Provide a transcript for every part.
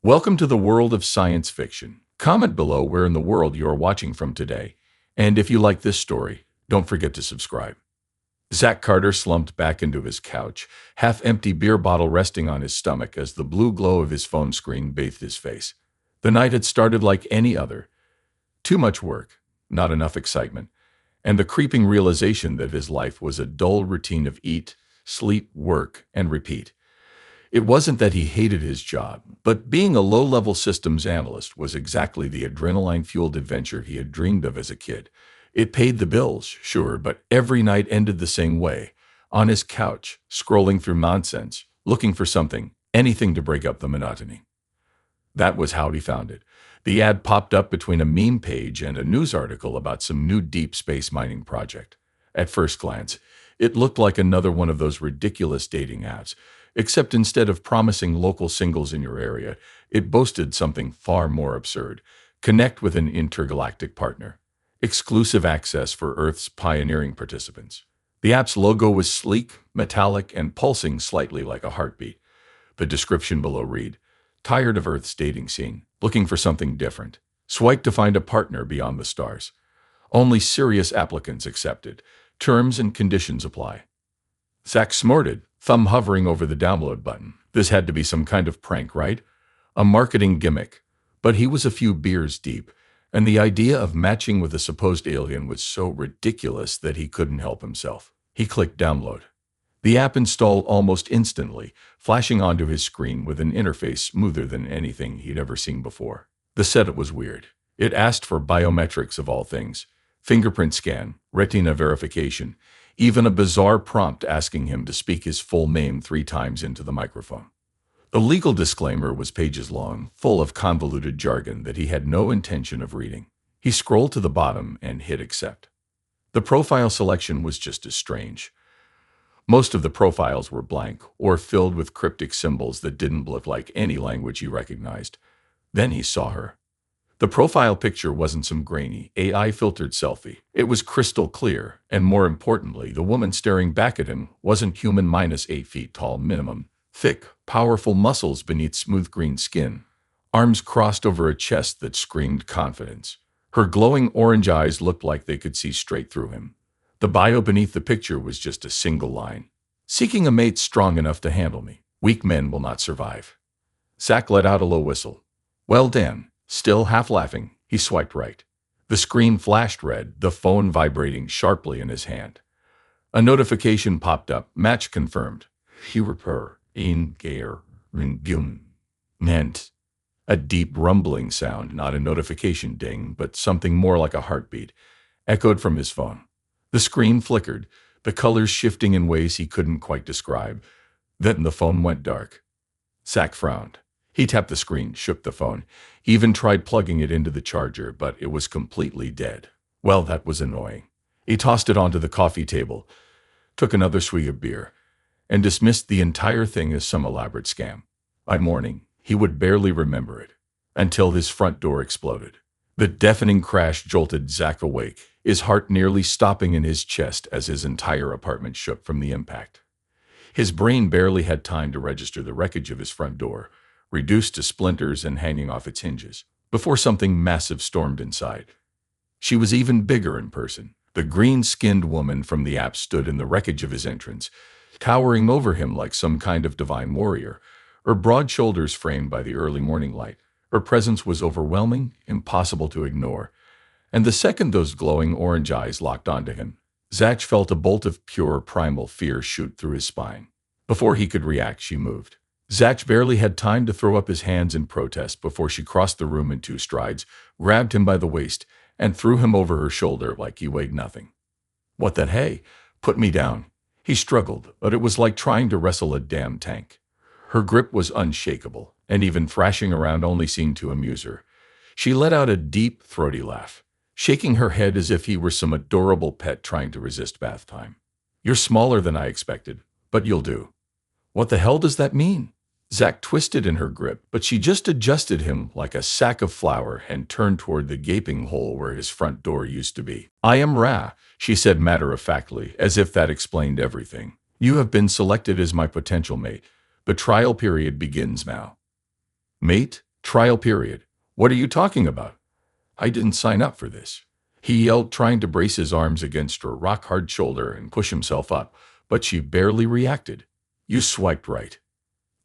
Welcome to the world of science fiction. Comment below where in the world you are watching from today. And if you like this story, don't forget to subscribe. Zach Carter slumped back into his couch, half-empty beer bottle resting on his stomach as the blue glow of his phone screen bathed his face. The night had started like any other. Too much work, not enough excitement, and the creeping realization that his life was a dull routine of eat, sleep, work, and repeat. It wasn't that he hated his job, but being a low-level systems analyst was exactly the adrenaline-fueled adventure he had dreamed of as a kid. It paid the bills, sure, but every night ended the same way, on his couch, scrolling through nonsense, looking for something, anything to break up the monotony. That was how he found it. The ad popped up between a meme page and a news article about some new deep space mining project. At first glance, it looked like another one of those ridiculous dating apps, except instead of promising local singles in your area, it boasted something far more absurd. Connect with an intergalactic partner. Exclusive access for Earth's pioneering participants. The app's logo was sleek, metallic, and pulsing slightly like a heartbeat. The description below read, "Tired of Earth's dating scene, looking for something different. Swipe to find a partner beyond the stars. Only serious applicants accepted. Terms and conditions apply." Zach snorted, thumb hovering over the download button. This had to be some kind of prank, right? A marketing gimmick. But he was a few beers deep, and the idea of matching with a supposed alien was so ridiculous that he couldn't help himself. He clicked download. The app installed almost instantly, flashing onto his screen with an interface smoother than anything he'd ever seen before. The setup was weird. It asked for biometrics of all things. Fingerprint scan, retina verification, even a bizarre prompt asking him to speak his full name 3 times into the microphone. The legal disclaimer was pages long, full of convoluted jargon that he had no intention of reading. He scrolled to the bottom and hit accept. The profile selection was just as strange. Most of the profiles were blank or filled with cryptic symbols that didn't look like any language he recognized. Then he saw her. The profile picture wasn't some grainy, AI-filtered selfie. It was crystal clear, and more importantly, the woman staring back at him wasn't human minus 8 feet tall minimum. Thick, powerful muscles beneath smooth green skin. Arms crossed over a chest that screamed confidence. Her glowing orange eyes looked like they could see straight through him. The bio beneath the picture was just a single line. "Seeking a mate strong enough to handle me. Weak men will not survive." Zach let out a low whistle. "Well, Dan." Still half laughing, he swiped right. The screen flashed red, the phone vibrating sharply in his hand. A notification popped up, match confirmed. "You repair in gear meant." A deep rumbling sound, not a notification ding, but something more like a heartbeat, echoed from his phone. The screen flickered, the colors shifting in ways he couldn't quite describe. Then the phone went dark. Zach frowned. He tapped the screen, shook the phone, even tried plugging it into the charger, but it was completely dead. Well, that was annoying. He tossed it onto the coffee table, took another swig of beer, and dismissed the entire thing as some elaborate scam. By morning, he would barely remember it, until his front door exploded. The deafening crash jolted Zach awake, his heart nearly stopping in his chest as his entire apartment shook from the impact. His brain barely had time to register the wreckage of his front door, reduced to splinters and hanging off its hinges, before something massive stormed inside. She was even bigger in person. The green-skinned woman from the app stood in the wreckage of his entrance, towering over him like some kind of divine warrior, her broad shoulders framed by the early morning light. Her presence was overwhelming, impossible to ignore, and the second those glowing orange eyes locked onto him, Zach felt a bolt of pure primal fear shoot through his spine. Before he could react, she moved. Zach barely had time to throw up his hands in protest before she crossed the room in 2 strides, grabbed him by the waist, and threw him over her shoulder like he weighed nothing. "What the hey? Put me down." He struggled, but it was like trying to wrestle a damn tank. Her grip was unshakable, and even thrashing around only seemed to amuse her. She let out a deep, throaty laugh, shaking her head as if he were some adorable pet trying to resist bath time. "You're smaller than I expected, but you'll do." "What the hell does that mean?" Zach twisted in her grip, but she just adjusted him like a sack of flour and turned toward the gaping hole where his front door used to be. "I am Ra," she said matter-of-factly, as if that explained everything. "You have been selected as my potential mate. The trial period begins now." "Mate?" Trial period. What are you talking about? I didn't sign up for this. He yelled, trying to brace his arms against her rock-hard shoulder and push himself up, but she barely reacted. You swiped right.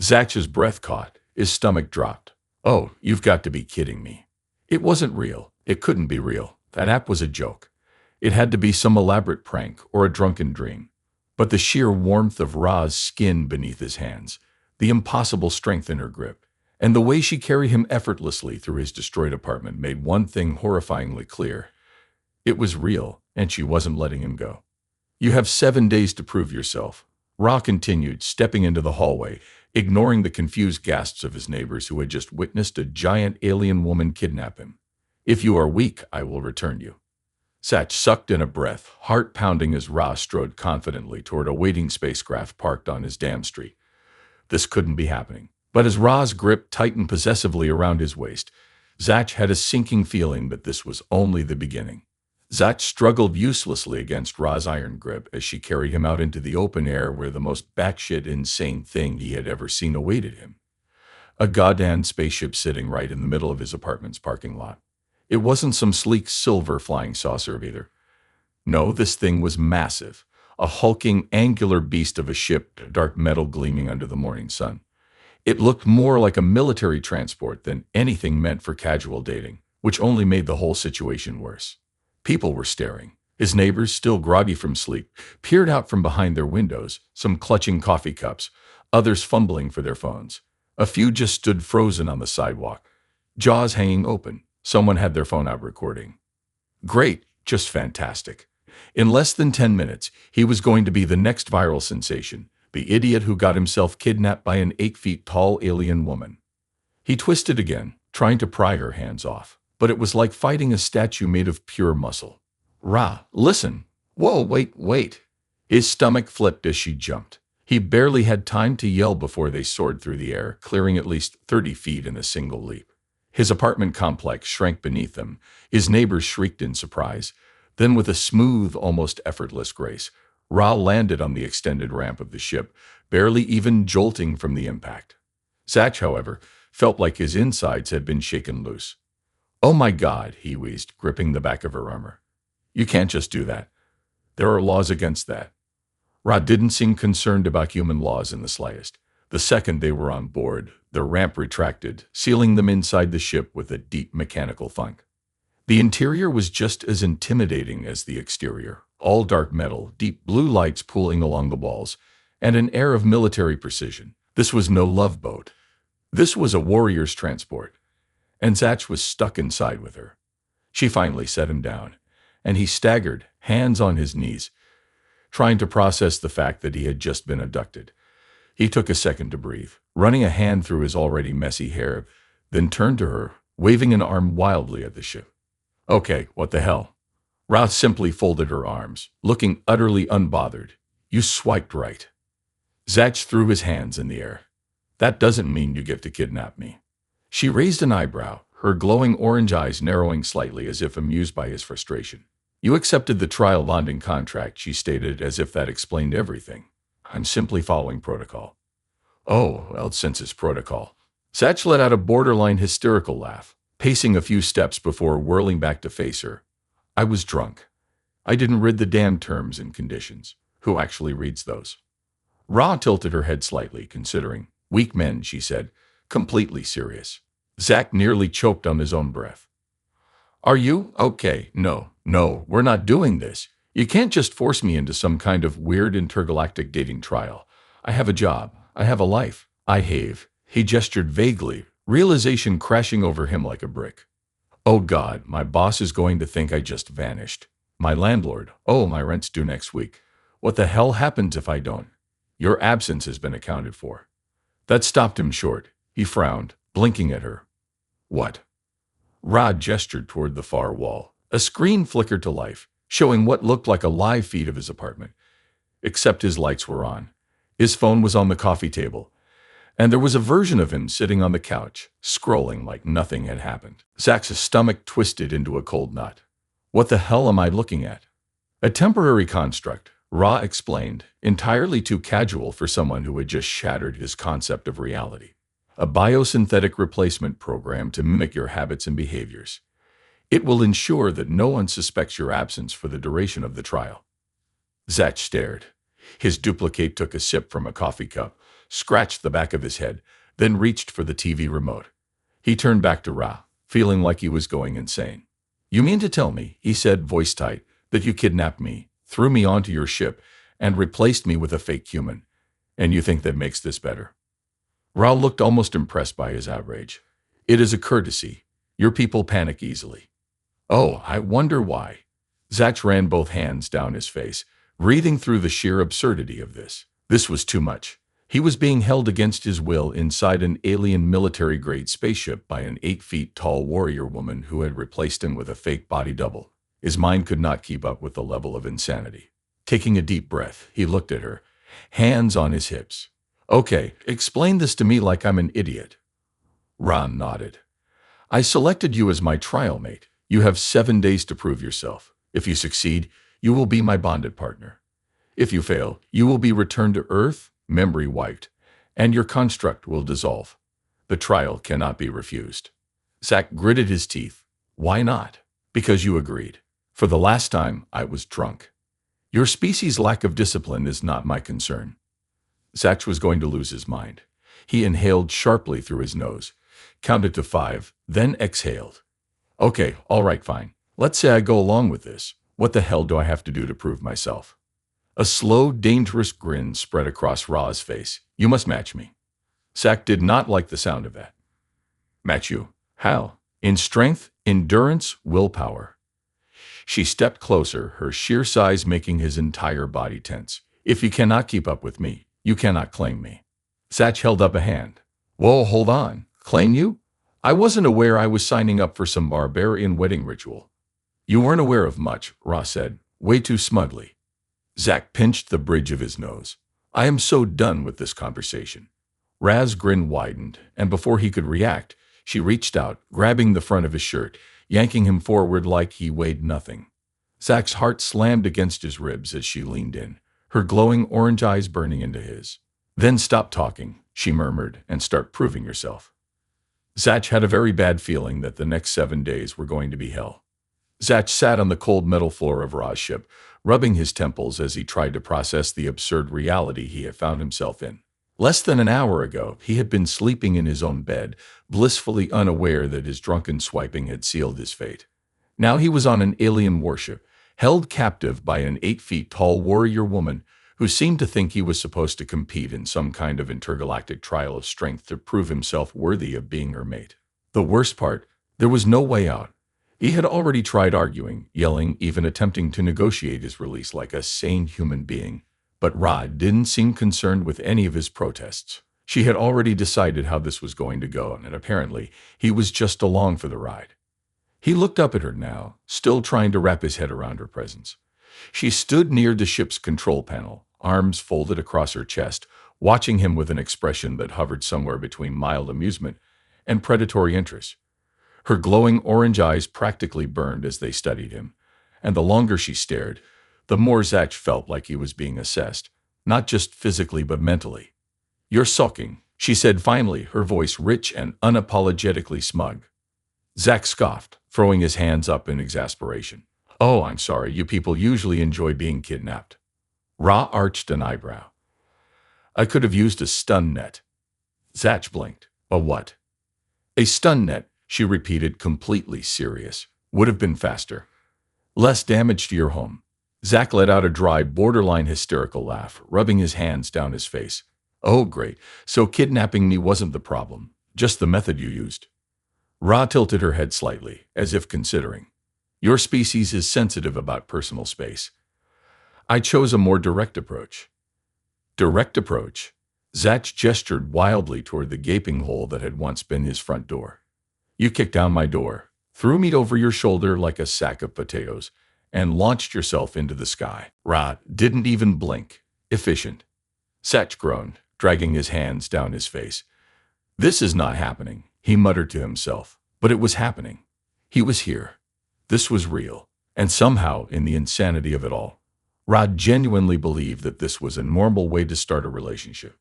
Zach's breath caught. His stomach dropped. Oh, you've got to be kidding me. It wasn't real. It couldn't be real. That app was a joke. It had to be some elaborate prank or a drunken dream. But the sheer warmth of Ra's skin beneath his hands, the impossible strength in her grip, and the way she carried him effortlessly through his destroyed apartment made one thing horrifyingly clear. It was real, and she wasn't letting him go. You have 7 days to prove yourself. Ra continued, stepping into the hallway, ignoring the confused gasps of his neighbors who had just witnessed a giant alien woman kidnap him. If you are weak, I will return you. Zach sucked in a breath, heart pounding as Ra strode confidently toward a waiting spacecraft parked on his damn street. This couldn't be happening. But as Ra's grip tightened possessively around his waist, Zach had a sinking feeling that this was only the beginning. Zach struggled uselessly against Ra's iron grip as she carried him out into the open air where the most batshit insane thing he had ever seen awaited him. A goddamn spaceship sitting right in the middle of his apartment's parking lot. It wasn't some sleek silver flying saucer either. No, this thing was massive, a hulking, angular beast of a ship, dark metal gleaming under the morning sun. It looked more like a military transport than anything meant for casual dating, which only made the whole situation worse. People were staring. His neighbors, still groggy from sleep, peered out from behind their windows, some clutching coffee cups, others fumbling for their phones. A few just stood frozen on the sidewalk, jaws hanging open. Someone had their phone out recording. Great, just fantastic. In less than 10 minutes, he was going to be the next viral sensation, the idiot who got himself kidnapped by an 8 feet tall alien woman. He twisted again, trying to pry her hands off, but it was like fighting a statue made of pure muscle. Ra, listen. Whoa, wait. His stomach flipped as she jumped. He barely had time to yell before they soared through the air, clearing at least 30 feet in a single leap. His apartment complex shrank beneath them. His neighbors shrieked in surprise. Then with a smooth, almost effortless grace, Ra landed on the extended ramp of the ship, barely even jolting from the impact. Zach, however, felt like his insides had been shaken loose. Oh my God, he wheezed, gripping the back of her armor. You can't just do that. There are laws against that. Ra didn't seem concerned about human laws in the slightest. The second they were on board, the ramp retracted, sealing them inside the ship with a deep mechanical thunk. The interior was just as intimidating as the exterior, all dark metal, deep blue lights pooling along the walls, and an air of military precision. This was no love boat. This was a warrior's transport, and Zach was stuck inside with her. She finally set him down, and he staggered, hands on his knees, trying to process the fact that he had just been abducted. He took a second to breathe, running a hand through his already messy hair, then turned to her, waving an arm wildly at the ship. Okay, what the hell? Ra simply folded her arms, looking utterly unbothered. You swiped right. Zach threw his hands in the air. That doesn't mean you get to kidnap me. She raised an eyebrow, her glowing orange eyes narrowing slightly as if amused by his frustration. You accepted the trial bonding contract, she stated, as if that explained everything. I'm simply following protocol. Oh, well, since it's protocol. Zach let out a borderline hysterical laugh, pacing a few steps before whirling back to face her. I was drunk. I didn't read the damn terms and conditions. Who actually reads those? Ra tilted her head slightly, considering. Weak men, she said, completely serious. Zach nearly choked on his own breath. Are you? Okay, no, we're not doing this. You can't just force me into some kind of weird intergalactic dating trial. I have a job. I have a life. I have. He gestured vaguely, realization crashing over him like a brick. Oh God, my boss is going to think I just vanished. My landlord, oh, my rent's due next week. What the hell happens if I don't? Your absence has been accounted for. That stopped him short. He frowned, blinking at her. What? Rod gestured toward the far wall. A screen flickered to life, showing what looked like a live feed of his apartment. Except his lights were on. His phone was on the coffee table, and there was a version of him sitting on the couch, scrolling like nothing had happened. Zach's stomach twisted into a cold knot. What the hell am I looking at? A temporary construct, Ra explained, entirely too casual for someone who had just shattered his concept of reality. a biosynthetic replacement program to mimic your habits and behaviors. It will ensure that no one suspects your absence for the duration of the trial. Zach stared. His duplicate took a sip from a coffee cup, scratched the back of his head, then reached for the TV remote. He turned back to Ra, feeling like he was going insane. "You mean to tell me," he said, voice tight, "that you kidnapped me, threw me onto your ship, and replaced me with a fake human? And you think that makes this better?" Ra looked almost impressed by his outrage. "It is a courtesy. Your people panic easily." "Oh, I wonder why." Zach ran both hands down his face, breathing through the sheer absurdity of this. This was too much. He was being held against his will inside an alien military-grade spaceship by an 8-feet-tall warrior woman who had replaced him with a fake body double. His mind could not keep up with the level of insanity. Taking a deep breath, he looked at her, hands on his hips. "Okay, explain this to me like I'm an idiot." Ron nodded. "I selected you as my trial mate. You have 7 days to prove yourself. If you succeed, you will be my bonded partner. If you fail, you will be returned to Earth, memory wiped, and your construct will dissolve. The trial cannot be refused." Zach gritted his teeth. "Why not?" "Because you agreed. For the last time, I was drunk. Your species' lack of discipline is not my concern." Zach was going to lose his mind. He inhaled sharply through his nose, counted to 5, then exhaled. "Okay, all right, fine. Let's say I go along with this. What the hell do I have to do to prove myself?" A slow, dangerous grin spread across Ra's face. "You must match me." Zach did not like the sound of that. "Match you? How?" "In strength, endurance, willpower." She stepped closer, her sheer size making his entire body tense. "If you cannot keep up with me, you cannot claim me." Zach held up a hand. "Whoa, hold on. Claim you? I wasn't aware I was signing up for some barbarian wedding ritual." "You weren't aware of much," Ra said, way too smugly. Zach pinched the bridge of his nose. "I am so done with this conversation." Ra's grin widened, and before he could react, she reached out, grabbing the front of his shirt, yanking him forward like he weighed nothing. Zach's heart slammed against his ribs as she leaned in, her glowing orange eyes burning into his. "Then stop talking," she murmured, "and start proving yourself." Zach had a very bad feeling that the next 7 days were going to be hell. Zach sat on the cold metal floor of Ra's ship, rubbing his temples as he tried to process the absurd reality he had found himself in. Less than an hour ago, he had been sleeping in his own bed, blissfully unaware that his drunken swiping had sealed his fate. Now he was on an alien warship, held captive by an 8-feet-tall warrior woman who seemed to think he was supposed to compete in some kind of intergalactic trial of strength to prove himself worthy of being her mate. The worst part, there was no way out. He had already tried arguing, yelling, even attempting to negotiate his release like a sane human being. But Ra didn't seem concerned with any of his protests. She had already decided how this was going to go, and apparently he was just along for the ride. He looked up at her now, still trying to wrap his head around her presence. She stood near the ship's control panel, arms folded across her chest, watching him with an expression that hovered somewhere between mild amusement and predatory interest. Her glowing orange eyes practically burned as they studied him, and the longer she stared, the more Zach felt like he was being assessed, not just physically but mentally. "You're sulking," she said finally, her voice rich and unapologetically smug. Zach scoffed, throwing his hands up in exasperation. "Oh, I'm sorry, you people usually enjoy being kidnapped." Ra arched an eyebrow. "I could have used a stun net." Zach blinked. "A what?" "A stun net," she repeated, completely serious. "Would have been faster. Less damage to your home." Zach let out a dry, borderline hysterical laugh, rubbing his hands down his face. "Oh, great. So kidnapping me wasn't the problem, just the method you used." Ra tilted her head slightly, as if considering. "Your species is sensitive about personal space. I chose a more direct approach." "Direct approach?" Zach gestured wildly toward the gaping hole that had once been his front door. "You kicked down my door, threw me over your shoulder like a sack of potatoes, and launched yourself into the sky." Ra didn't even blink. "Efficient." Zach groaned, dragging his hands down his face. "This is not happening," he muttered to himself. But it was happening. He was here. This was real. And somehow, in the insanity of it all, Ra genuinely believed that this was a normal way to start a relationship.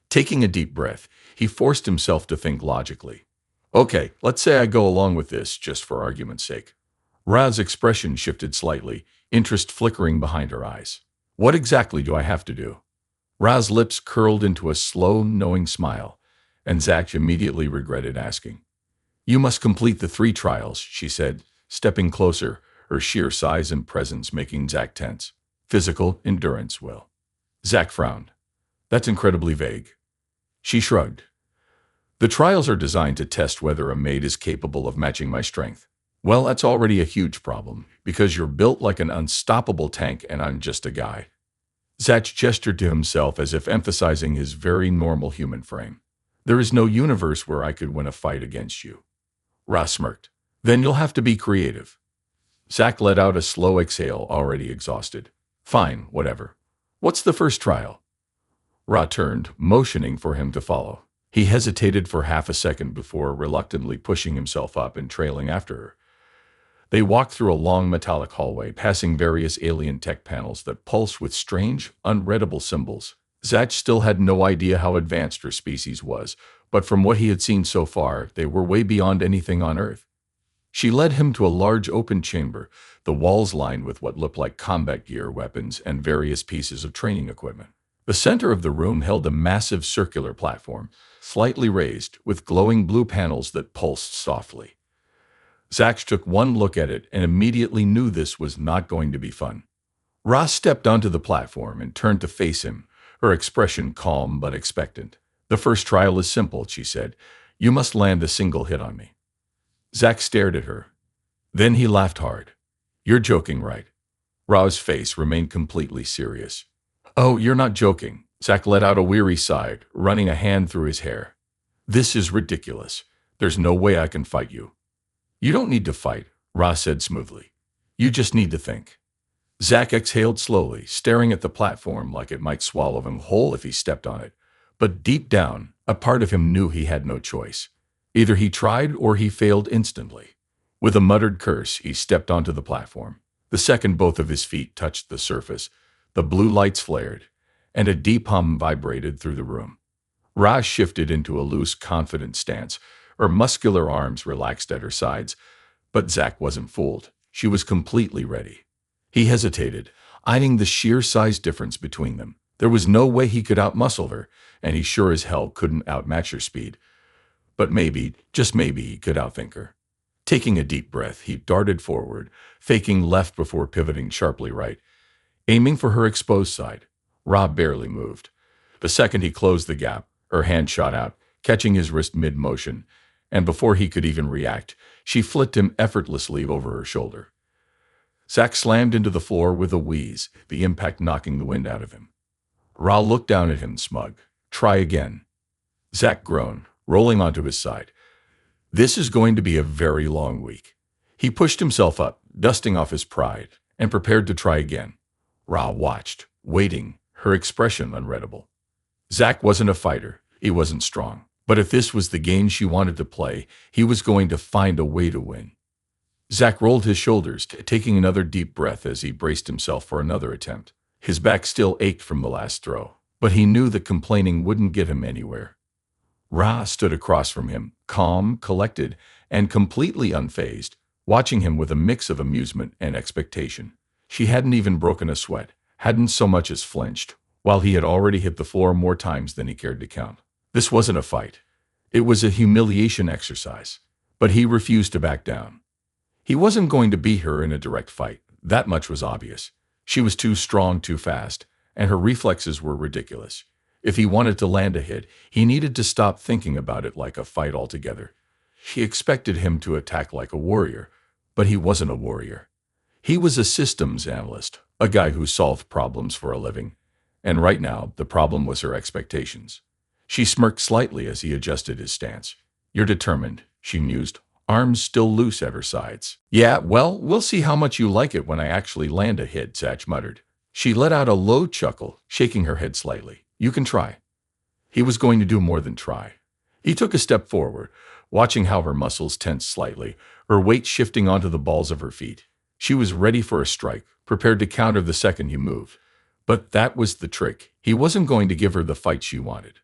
Taking a deep breath, he forced himself to think logically. Okay, let's say I go along with this, just for argument's sake. Ra's expression shifted slightly, interest flickering behind her eyes. What exactly do I have to do? Ra's lips curled into a slow, knowing smile, and Zach immediately regretted asking. You must complete the 3 trials, she said, stepping closer, her sheer size and presence making Zach tense. Physical endurance will. Zach frowned. That's incredibly vague. She shrugged. The trials are designed to test whether a mate is capable of matching my strength. Well, that's already a huge problem, because you're built like an unstoppable tank and I'm just a guy. Zach gestured to himself as if emphasizing his very normal human frame. There is no universe where I could win a fight against you. Ra smirked. Then you'll have to be creative. Zach let out a slow exhale, already exhausted. Fine, whatever. What's the first trial? Ra turned, motioning for him to follow. He hesitated for half a second before reluctantly pushing himself up and trailing after her. They walked through a long metallic hallway, passing various alien tech panels that pulsed with strange, unreadable symbols. Zach still had no idea how advanced her species was, but from what he had seen so far, they were way beyond anything on Earth. She led him to a large open chamber, the walls lined with what looked like combat gear, weapons, and various pieces of training equipment. The center of the room held a massive circular platform, slightly raised, with glowing blue panels that pulsed softly. Zach took one look at it and immediately knew this was not going to be fun. Ross stepped onto the platform and turned to face him, her expression calm but expectant. The first trial is simple, she said. You must land a single hit on me. Zach stared at her. Then he laughed hard. You're joking, right? Ra's face remained completely serious. Oh, you're not joking. Zach let out a weary sigh, running a hand through his hair. This is ridiculous. There's no way I can fight you. You don't need to fight, Ra said smoothly. You just need to think. Zach exhaled slowly, staring at the platform like it might swallow him whole if he stepped on it. But deep down, a part of him knew he had no choice. Either he tried or he failed instantly. With a muttered curse, he stepped onto the platform. The second both of his feet touched the surface, the blue lights flared, and a deep hum vibrated through the room. Ra shifted into a loose, confident stance, her muscular arms relaxed at her sides, but Zach wasn't fooled. She was completely ready. He hesitated, eyeing the sheer size difference between them. There was no way he could outmuscle her, and he sure as hell couldn't outmatch her speed. But maybe, just maybe, he could outthink her. Taking a deep breath, he darted forward, faking left before pivoting sharply right, aiming for her exposed side. Ra barely moved. The second he closed the gap, her hand shot out, catching his wrist mid-motion, and before he could even react, she flicked him effortlessly over her shoulder. Zach slammed into the floor with a wheeze, the impact knocking the wind out of him. Ra looked down at him smug. Try again. Zach groaned, rolling onto his side. This is going to be a very long week. He pushed himself up, dusting off his pride, and prepared to try again. Ra watched, waiting, her expression unreadable. Zach wasn't a fighter. He wasn't strong. But if this was the game she wanted to play, he was going to find a way to win. Zach rolled his shoulders, taking another deep breath as he braced himself for another attempt. His back still ached from the last throw, but he knew that complaining wouldn't get him anywhere. Ra stood across from him, calm, collected, and completely unfazed, watching him with a mix of amusement and expectation. She hadn't even broken a sweat, hadn't so much as flinched, while he had already hit the floor more times than he cared to count. This wasn't a fight. It was a humiliation exercise, but he refused to back down. He wasn't going to beat her in a direct fight. That much was obvious. She was too strong too fast, and her reflexes were ridiculous. If he wanted to land a hit, he needed to stop thinking about it like a fight altogether. She expected him to attack like a warrior, but he wasn't a warrior. He was a systems analyst, a guy who solved problems for a living, and right now the problem was her expectations. She smirked slightly as he adjusted his stance. You're determined, she mused, arms still loose at her sides. Yeah, well, we'll see how much you like it when I actually land a hit, Zach muttered. She let out a low chuckle, shaking her head slightly. You can try. He was going to do more than try. He took a step forward, watching how her muscles tensed slightly, her weight shifting onto the balls of her feet. She was ready for a strike, prepared to counter the second he moved. But that was the trick. He wasn't going to give her the fight she wanted.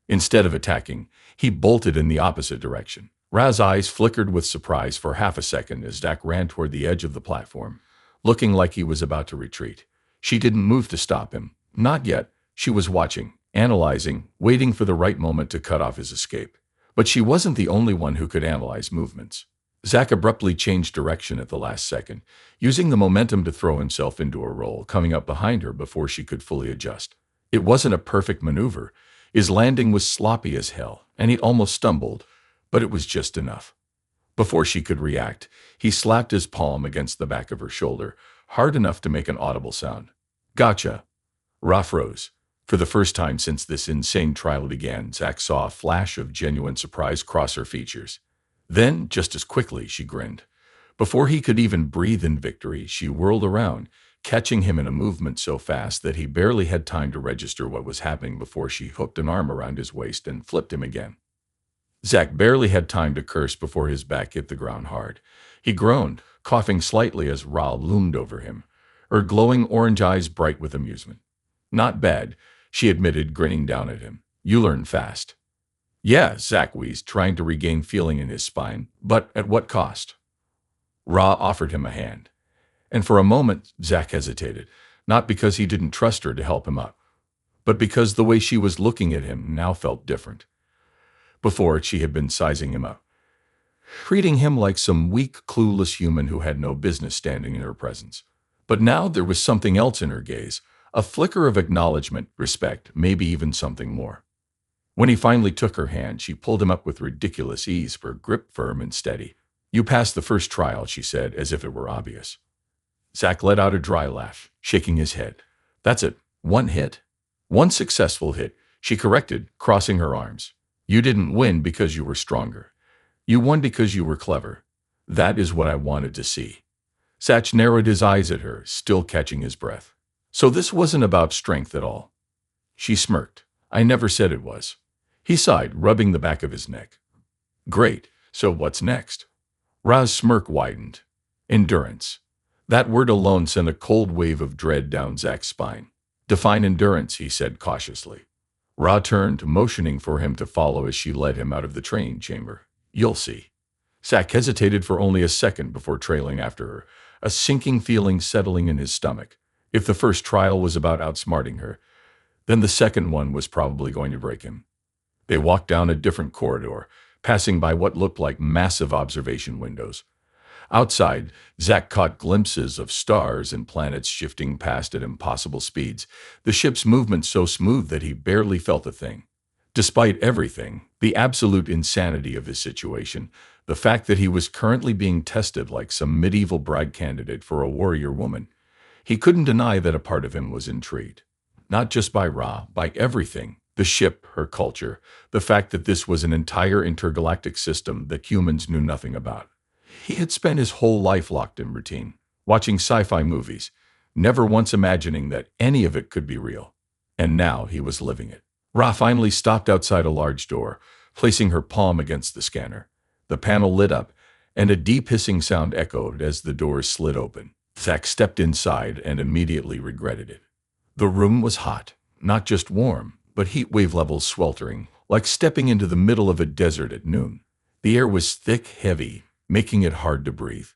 Instead of attacking, he bolted in the opposite direction. Ra's eyes flickered with surprise for half a second as Zach ran toward the edge of the platform, looking like he was about to retreat. She didn't move to stop him. Not yet. She was watching, analyzing, waiting for the right moment to cut off his escape. But she wasn't the only one who could analyze movements. Zach abruptly changed direction at the last second, using the momentum to throw himself into a roll, coming up behind her before she could fully adjust. It wasn't a perfect maneuver. His landing was sloppy as hell, and he almost stumbled, but it was just enough. Before she could react, he slapped his palm against the back of her shoulder, hard enough to make an audible sound. Gotcha. Ra froze. For the first time since this insane trial began, Zach saw a flash of genuine surprise cross her features. Then, just as quickly, she grinned. Before he could even breathe in victory, she whirled around, catching him in a movement so fast that he barely had time to register what was happening before she hooked an arm around his waist and flipped him again. Zach barely had time to curse before his back hit the ground hard. He groaned, coughing slightly as Ra loomed over him, her glowing orange eyes bright with amusement. Not bad, she admitted, grinning down at him. You learn fast. Yeah, Zach wheezed, trying to regain feeling in his spine, but at what cost? Ra offered him a hand. And for a moment, Zach hesitated, not because he didn't trust her to help him up, but because the way she was looking at him now felt different. Before, she had been sizing him up, treating him like some weak, clueless human who had no business standing in her presence. But now there was something else in her gaze, a flicker of acknowledgement, respect, maybe even something more. When he finally took her hand, she pulled him up with ridiculous ease, her grip firm and steady. You passed the first trial, she said, as if it were obvious. Zach let out a dry laugh, shaking his head. That's it. One hit. One successful hit, she corrected, crossing her arms. You didn't win because you were stronger. You won because you were clever. That is what I wanted to see. Zach narrowed his eyes at her, still catching his breath. So this wasn't about strength at all. She smirked. I never said it was. He sighed, rubbing the back of his neck. Great. So what's next? Ra's smirk widened. Endurance. That word alone sent a cold wave of dread down Zach's spine. Define endurance, he said cautiously. Ra turned, motioning for him to follow as she led him out of the training chamber. You'll see. Zach hesitated for only a second before trailing after her, a sinking feeling settling in his stomach. If the first trial was about outsmarting her, then the second one was probably going to break him. They walked down a different corridor, passing by what looked like massive observation windows. Outside, Zach caught glimpses of stars and planets shifting past at impossible speeds, the ship's movement so smooth that he barely felt a thing. Despite everything, the absolute insanity of his situation, the fact that he was currently being tested like some medieval bride candidate for a warrior woman, he couldn't deny that a part of him was intrigued. Not just by Ra, by everything. The ship, her culture, the fact that this was an entire intergalactic system that humans knew nothing about. He had spent his whole life locked in routine, watching sci-fi movies, never once imagining that any of it could be real. And now he was living it. Ra finally stopped outside a large door, placing her palm against the scanner. The panel lit up, and a deep hissing sound echoed as the doors slid open. Zach stepped inside and immediately regretted it. The room was hot, not just warm, but heat wave levels sweltering, like stepping into the middle of a desert at noon. The air was thick, heavy, making it hard to breathe.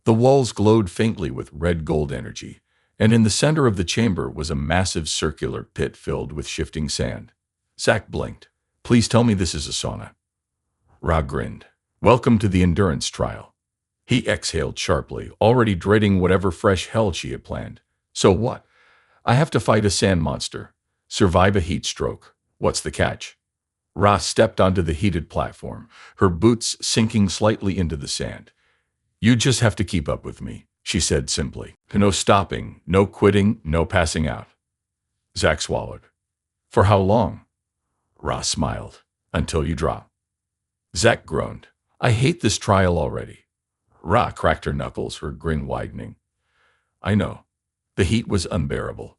The walls glowed faintly with red-gold energy, and in the center of the chamber was a massive circular pit filled with shifting sand. Zach blinked. Please tell me this is a sauna. Ra grinned. Welcome to the endurance trial. He exhaled sharply, already dreading whatever fresh hell she had planned. So what? I have to fight a sand monster. Survive a heat stroke. What's the catch? Ra stepped onto the heated platform, her boots sinking slightly into the sand. You just have to keep up with me, she said simply. No stopping, no quitting, no passing out. Zach swallowed. For how long? Ra smiled. Until you drop. Zach groaned. I hate this trial already. Ra cracked her knuckles, her grin widening. I know. The heat was unbearable.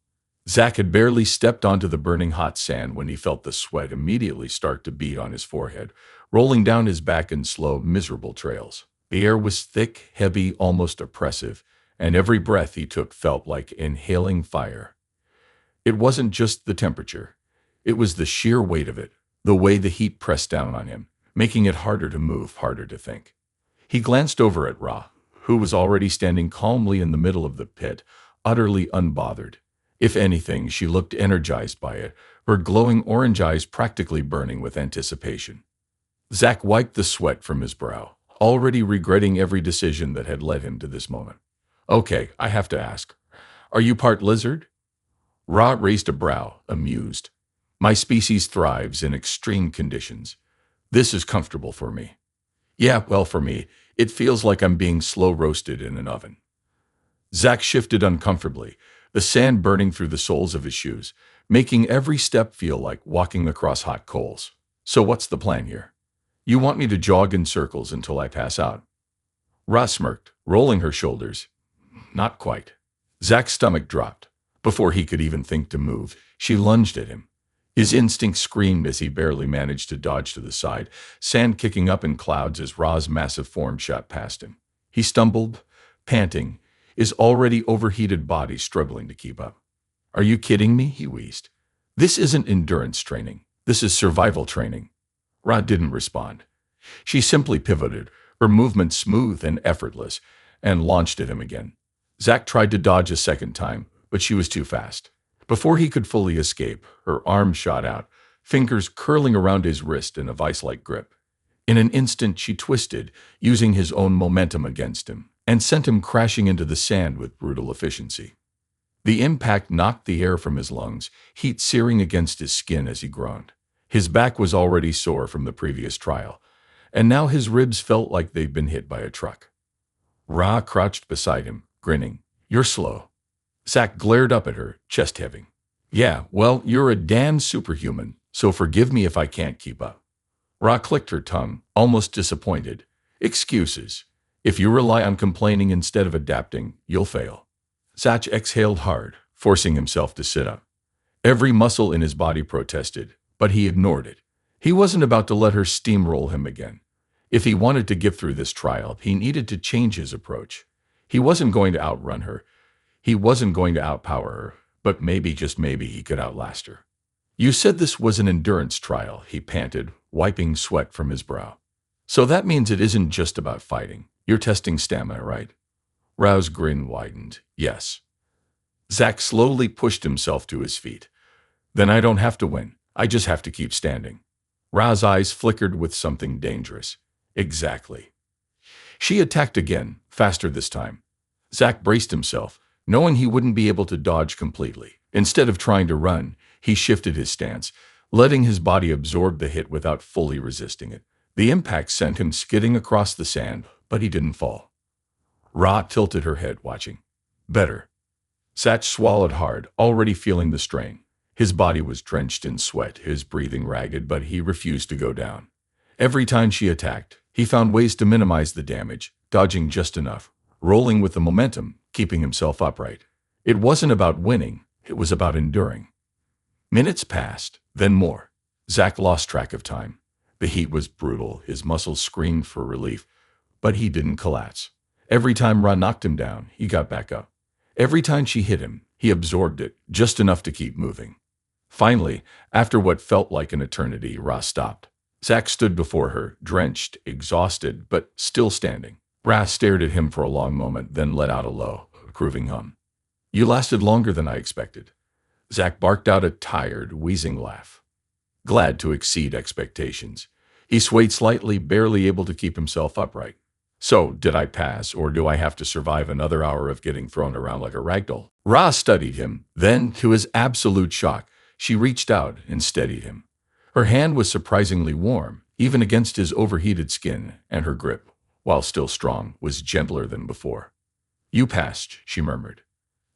Zach had barely stepped onto the burning hot sand when he felt the sweat immediately start to bead on his forehead, rolling down his back in slow, miserable trails. The air was thick, heavy, almost oppressive, and every breath he took felt like inhaling fire. It wasn't just the temperature. It was the sheer weight of it, the way the heat pressed down on him, making it harder to move, harder to think. He glanced over at Ra, who was already standing calmly in the middle of the pit, utterly unbothered. If anything, she looked energized by it, her glowing orange eyes practically burning with anticipation. Zack wiped the sweat from his brow, already regretting every decision that had led him to this moment. Okay, I have to ask. Are you part lizard? Ra raised a brow, amused. My species thrives in extreme conditions. This is comfortable for me. Yeah, well, for me, it feels like I'm being slow roasted in an oven. Zack shifted uncomfortably, the sand burning through the soles of his shoes, making every step feel like walking across hot coals. So what's the plan here? You want me to jog in circles until I pass out? Ra smirked, rolling her shoulders. Not quite. Zack's stomach dropped. Before he could even think to move, she lunged at him. His instinct screamed as he barely managed to dodge to the side, sand kicking up in clouds as Ra's massive form shot past him. He stumbled, panting, his already overheated body struggling to keep up. Are you kidding me? He wheezed. This isn't endurance training. This is survival training. Ra didn't respond. She simply pivoted, her movement smooth and effortless, and launched at him again. Zack tried to dodge a second time, but she was too fast. Before he could fully escape, her arm shot out, fingers curling around his wrist in a vice-like grip. In an instant, she twisted, using his own momentum against him, and sent him crashing into the sand with brutal efficiency. The impact knocked the air from his lungs, heat searing against his skin as he groaned. His back was already sore from the previous trial, and now his ribs felt like they'd been hit by a truck. Ra crouched beside him, grinning. You're slow. Zack glared up at her, chest-heaving. Yeah, well, you're a damn superhuman, so forgive me if I can't keep up. Ra clicked her tongue, almost disappointed. Excuses. If you rely on complaining instead of adapting, you'll fail. Zack exhaled hard, forcing himself to sit up. Every muscle in his body protested, but he ignored it. He wasn't about to let her steamroll him again. If he wanted to get through this trial, he needed to change his approach. He wasn't going to outrun her. He wasn't going to outpower her, but maybe, just maybe, he could outlast her. You said this was an endurance trial, he panted, wiping sweat from his brow. So that means it isn't just about fighting. You're testing stamina, right? Ra's grin widened. Yes. Zack slowly pushed himself to his feet. Then I don't have to win. I just have to keep standing. Ra's eyes flickered with something dangerous. Exactly. She attacked again, faster this time. Zack braced himself, knowing he wouldn't be able to dodge completely. Instead of trying to run, he shifted his stance, letting his body absorb the hit without fully resisting it. The impact sent him skidding across the sand, but he didn't fall. Ra tilted her head, watching. Better. Zack swallowed hard, already feeling the strain. His body was drenched in sweat, his breathing ragged, but he refused to go down. Every time she attacked, he found ways to minimize the damage, dodging just enough, rolling with the momentum, keeping himself upright. It wasn't about winning, it was about enduring. Minutes passed, then more. Zack lost track of time. The heat was brutal, his muscles screamed for relief, but he didn't collapse. Every time Ra knocked him down, he got back up. Every time she hit him, he absorbed it, just enough to keep moving. Finally, after what felt like an eternity, Ra stopped. Zack stood before her, drenched, exhausted, but still standing. Ra stared at him for a long moment, then let out a low, approving hum. You lasted longer than I expected. Zack barked out a tired, wheezing laugh. Glad to exceed expectations. He swayed slightly, barely able to keep himself upright. So, did I pass, or do I have to survive another hour of getting thrown around like a ragdoll? Ra studied him. Then, to his absolute shock, she reached out and steadied him. Her hand was surprisingly warm, even against his overheated skin, and her grip, while still strong, was gentler than before. You passed, she murmured.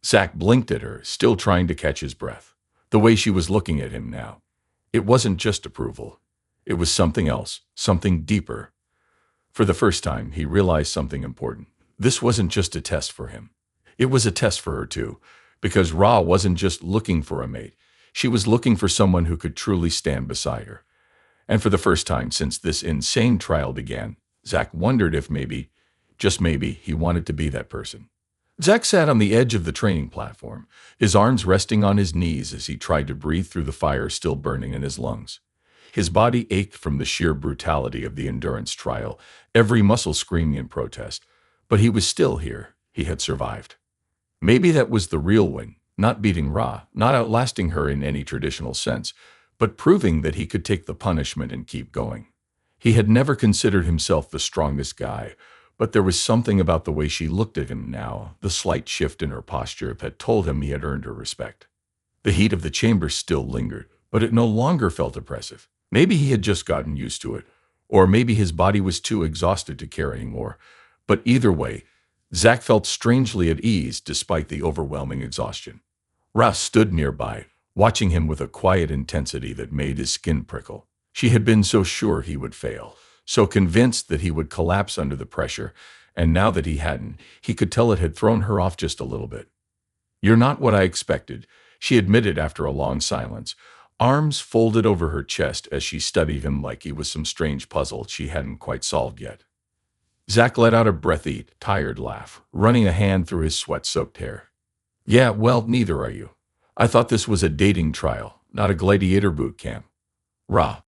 Zack blinked at her, still trying to catch his breath. The way she was looking at him now. It wasn't just approval. It was something else, something deeper. For the first time, he realized something important. This wasn't just a test for him. It was a test for her too, because Ra wasn't just looking for a mate. She was looking for someone who could truly stand beside her. And for the first time since this insane trial began, Zack wondered if maybe, just maybe, he wanted to be that person. Zack sat on the edge of the training platform, his arms resting on his knees as he tried to breathe through the fire still burning in his lungs. His body ached from the sheer brutality of the endurance trial, every muscle screaming in protest. But he was still here. He had survived. Maybe that was the real win, not beating Ra, not outlasting her in any traditional sense, but proving that he could take the punishment and keep going. He had never considered himself the strongest guy, but there was something about the way she looked at him now, the slight shift in her posture, that told him he had earned her respect. The heat of the chamber still lingered, but it no longer felt oppressive. Maybe he had just gotten used to it, or maybe his body was too exhausted to carry more. But either way, Zack felt strangely at ease despite the overwhelming exhaustion. Ra stood nearby, watching him with a quiet intensity that made his skin prickle. She had been so sure he would fail, so convinced that he would collapse under the pressure, and now that he hadn't, he could tell it had thrown her off just a little bit. "You're not what I expected," she admitted after a long silence, arms folded over her chest as she studied him like he was some strange puzzle she hadn't quite solved yet. Zack let out a breathy, tired laugh, running a hand through his sweat-soaked hair. "Yeah, well, neither are you. I thought this was a dating trial, not a gladiator boot camp." Ra,